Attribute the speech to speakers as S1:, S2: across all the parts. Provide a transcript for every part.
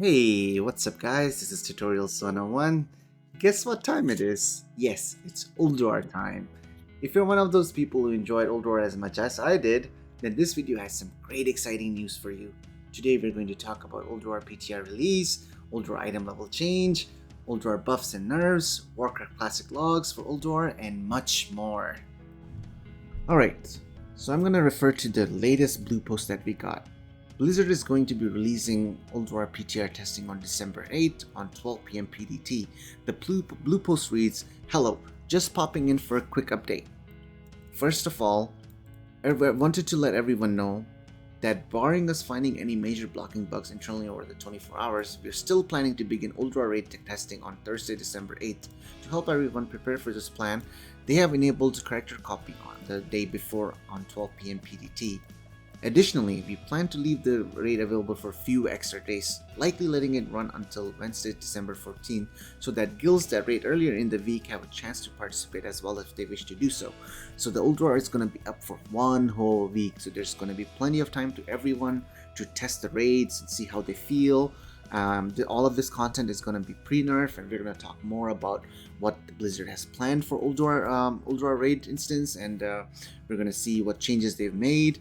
S1: Hey, what's up guys? This is Tutorials 101. Guess what time it is? Yes, it's Ulduar time. If you're one of those people who enjoyed Ulduar as much as I did, then this video has some great exciting news for you. Today we're going to talk about Ulduar PTR Release, Ulduar item level change, Ulduar buffs and nerfs, Warcraft Classic Logs for Ulduar, and much more. Alright, so I'm going to refer to the latest blue post that we got. Blizzard is going to be releasing Ulduar PTR testing on December 8th on 12 PM PDT. The blue post reads, "Hello, just popping in for a quick update. First of all, I wanted to let everyone know that barring us finding any major blocking bugs internally over the 24 hours, we're still planning to begin Ulduar Raid testing on Thursday, December 8th. To help everyone prepare for this plan, they have enabled character copy on the day before on 12 PM PDT. Additionally, we plan to leave the raid available for a few extra days, likely letting it run until Wednesday, December 14th, so that guilds that raid earlier in the week have a chance to participate as well if they wish to do so. So the Ulduar is going to be up for one whole week, so there's going to be plenty of time to everyone to test the raids and see how they feel. All of this content is going to be pre-nerf, and we're going to talk more about what Blizzard has planned for Ulduar raid instance, and we're going to see what changes they've made.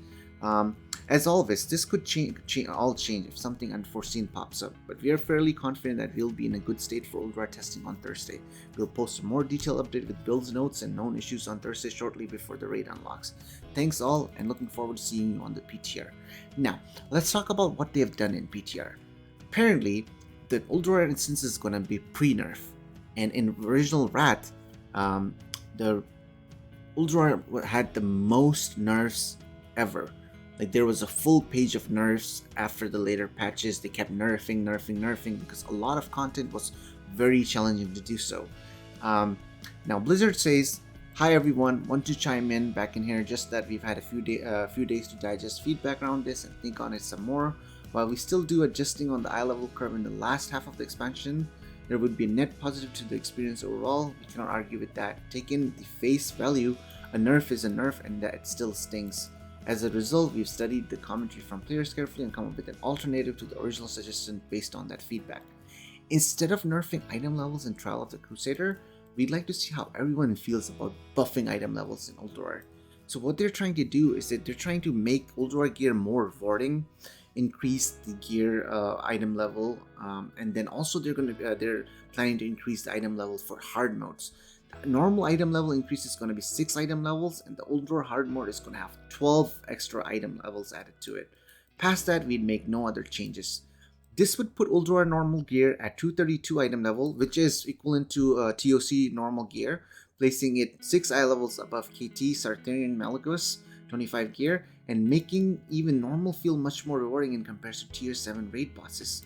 S1: As always, this could change if something unforeseen pops up, but we are fairly confident that we'll be in a good state for Ulduar testing on Thursday. We'll post a more detailed update with builds notes and known issues on Thursday shortly before the raid unlocks. Thanks all, and looking forward to seeing you on the PTR. Now, let's talk about what they have done in PTR. Apparently, the Ulduar instance is going to be pre-nerf, and in original Wrath, the Ulduar had the most nerfs ever. Like, there was a full page of nerfs after the later patches. They kept nerfing because a lot of content was very challenging to do so. Now Blizzard says, "Hi everyone, want to chime in back in here, just that we've had a few days to digest feedback around this and think on it some more. While we still do adjusting on the eye level curve in the last half of the expansion, there would be a net positive to the experience overall. We cannot argue with that. Taken the face value, a nerf is a nerf and that it still stings. As a result, we've studied the commentary from players carefully and come up with an alternative to the original suggestion based on that feedback. Instead of nerfing item levels in Trial of the Crusader, we'd like to see how everyone feels about buffing item levels in Ulduar." So what they're trying to do is that they're trying to make Ulduar gear more rewarding, increase the gear item level, and then also they're planning to increase the item level for hard modes. Normal item level increase is going to be 6 item levels, and the Ulduar hard mode is going to have 12 extra item levels added to it. Past that, we'd make no other changes. This would put Ulduar normal gear at 232 item level, which is equivalent to TOC normal gear, placing it 6 eye levels above KT Sartharian Malagus 25 gear, and making even normal feel much more rewarding in comparison to tier 7 raid bosses.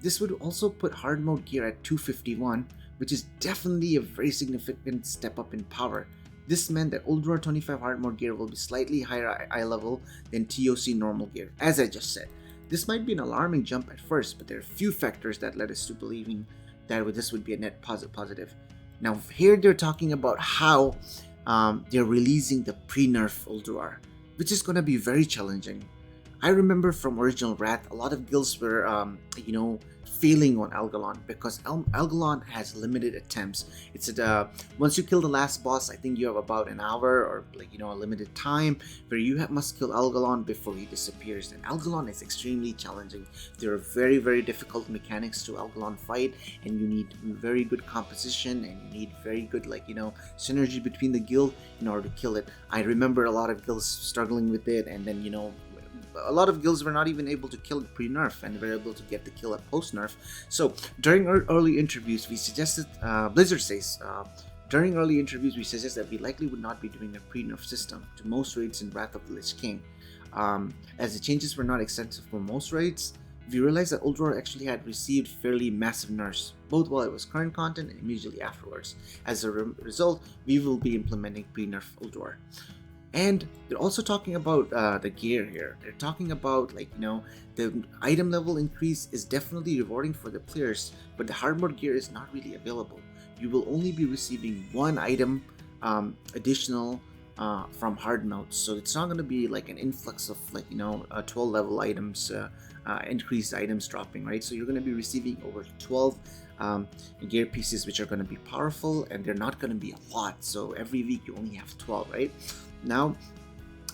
S1: This would also put hard mode gear at 251, which is definitely a very significant step up in power. This meant that Ulduar 25 hard mode gear will be slightly higher eye level than TOC normal gear, as I just said. This might be an alarming jump at first, but there are a few factors that led us to believing that this would be a net positive. Now here they're talking about how they're releasing the pre-nerf Ulduar, which is going to be very challenging. I remember from original Wrath, a lot of guilds were, failing on Algalon because Algalon has limited attempts. It's once you kill the last boss, I think you have about an hour or a limited time where you must kill Algalon before he disappears. And Algalon is extremely challenging. There are very, very difficult mechanics to Algalon fight, and you need very good composition, and you need very good synergy between the guild in order to kill it. I remember a lot of guilds struggling with it, and then a lot of guilds were not even able to kill it pre-nerf and were able to get the kill at post-nerf. So during our early interviews, we suggested, Blizzard says, during early interviews we suggest that we likely would not be doing a pre-nerf system to most raids in Wrath of the Lich King. As the changes were not extensive for most raids, we realized that Ulduar actually had received fairly massive nerfs, both while it was current content and immediately afterwards. As a result, we will be implementing pre-nerf Ulduar. And they're also talking about the gear here. They're talking about the item level increase is definitely rewarding for the players, but the hard mode gear is not really available. You will only be receiving one item additional from hard modes, so it's not going to be like an influx of 12 level items increased items dropping, right? So you're going to be receiving over 12 gear pieces, which are going to be powerful, and they're not going to be a lot. So every week you only have 12, right? Now,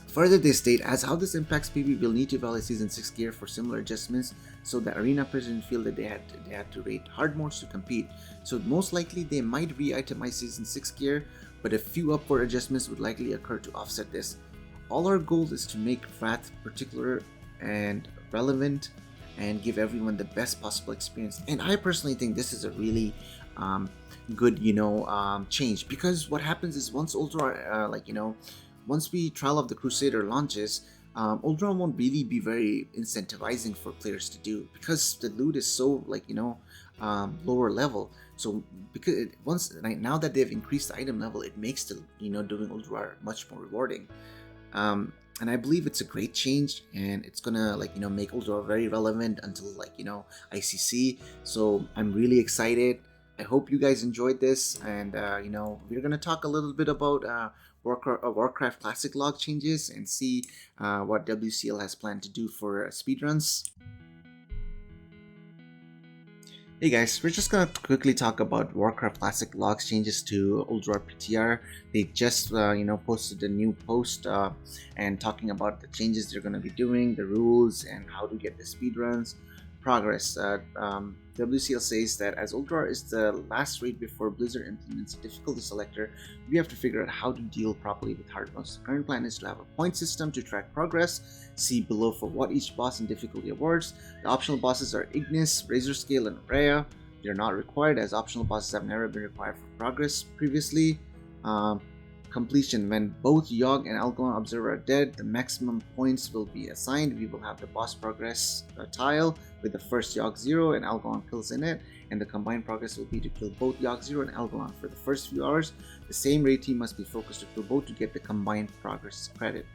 S1: further, they state as how this impacts PvP, we'll need to evaluate Season 6 gear for similar adjustments so that arena players didn't feel that they had to raid hard modes to compete. So most likely they might re-itemize Season 6 gear, but a few upward adjustments would likely occur to offset this. All our goal is to make Wrath particular and relevant and give everyone the best possible experience. And I personally think this is a really good, change, because what happens is once Ulduar, once we Trial of the Crusader launches, Ulduar won't really be very incentivizing for players to do, because the loot is so lower level. So because now that they've increased the item level, it makes the doing Ulduar much more rewarding. And I believe it's a great change, and it's gonna make Ulduar very relevant until ICC. So I'm really excited. I hope you guys enjoyed this, and we're gonna talk a little bit about Warcraft Classic Log changes and see what WCL has planned to do for speedruns. Hey guys, we're just gonna quickly talk about Warcraft Classic Logs changes to Ulduar PTR. They just posted a new post and talking about the changes they're gonna be doing, the rules, and how to get the speedruns. Progress. WCL says that as Ulduar is the last raid before Blizzard implements a difficulty selector, we have to figure out how to deal properly with hard modes. The current plan is to have a point system to track progress. See below for what each boss and difficulty awards. The optional bosses are Ignis, Razor Scale, and Rhea. They are not required, as optional bosses have never been required for progress previously. Completion. When both Yogg and Algalon Observer are dead, the maximum points will be assigned. We will have the boss progress tile with the first Yogg 0 and Algalon kills in it, and the combined progress will be to kill both Yogg 0 and Algalon. For the first few hours, the same raid team must be focused to kill both to get the combined progress credit.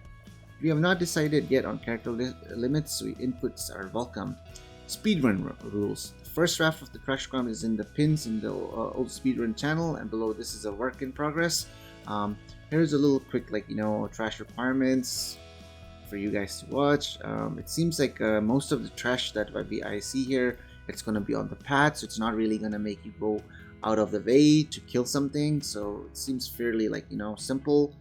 S1: We have not decided yet on character limits, so inputs are welcome. Speedrun rules. The first draft of the Trash Ground is in the pins in the old speedrun channel, and below this is a work in progress. Here's a little quick trash requirements for you guys to watch. It seems like most of the trash that I see here, it's going to be on the path, so it's not really going to make you go out of the way to kill something. So it seems fairly simple.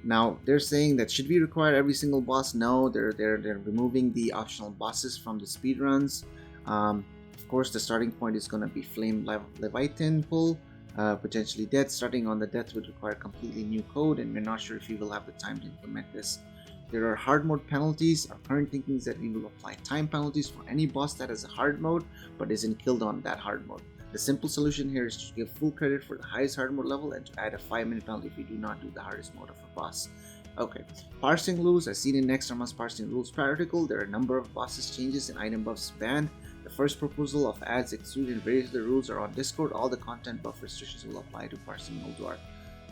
S1: Now they're saying that should we require every single boss? No, they're removing the optional bosses from the speedruns. Of course, the starting point is going to be Flame Leviathan pull. Potentially death. Starting on the death would require completely new code, and we're not sure if we will have the time to implement this. There are hard mode penalties. Our current thinking is that we will apply time penalties for any boss that has a hard mode but isn't killed on that hard mode. The simple solution here is to give full credit for the highest hard mode level and to add a 5-minute penalty if we do not do the hardest mode of a boss. Okay, parsing rules. As seen in next month's parsing rules article, there are a number of bosses changes and item buffs banned. The first proposal of ads, exclude, and various other rules are on Discord. All the content buff restrictions will apply to parsing Ulduar.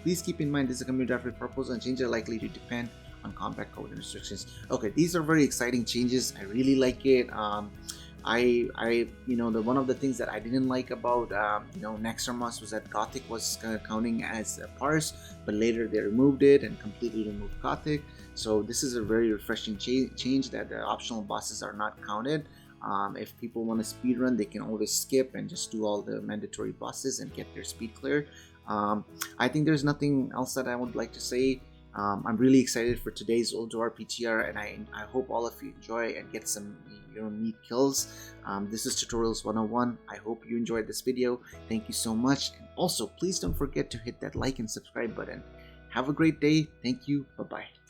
S1: Please keep in mind this is a community drafted proposal, and changes are likely to depend on combat code and restrictions. Okay, these are very exciting changes. I really like it. One of the things that I didn't like about Nexarmos was that Gothic was counting as a parse, but later they removed it and completely removed Gothic. So this is a very refreshing change that the optional bosses are not counted. If people want to speedrun, they can always skip and just do all the mandatory bosses and get their speed clear. I think there's nothing else that I would like to say. I'm really excited for today's Ulduar PTR, and I hope all of you enjoy and get some neat kills. This is Tutorials 101. I hope you enjoyed this video. Thank you so much, and also please don't forget to hit that like and subscribe button. Have a great day. Thank you. Bye-bye.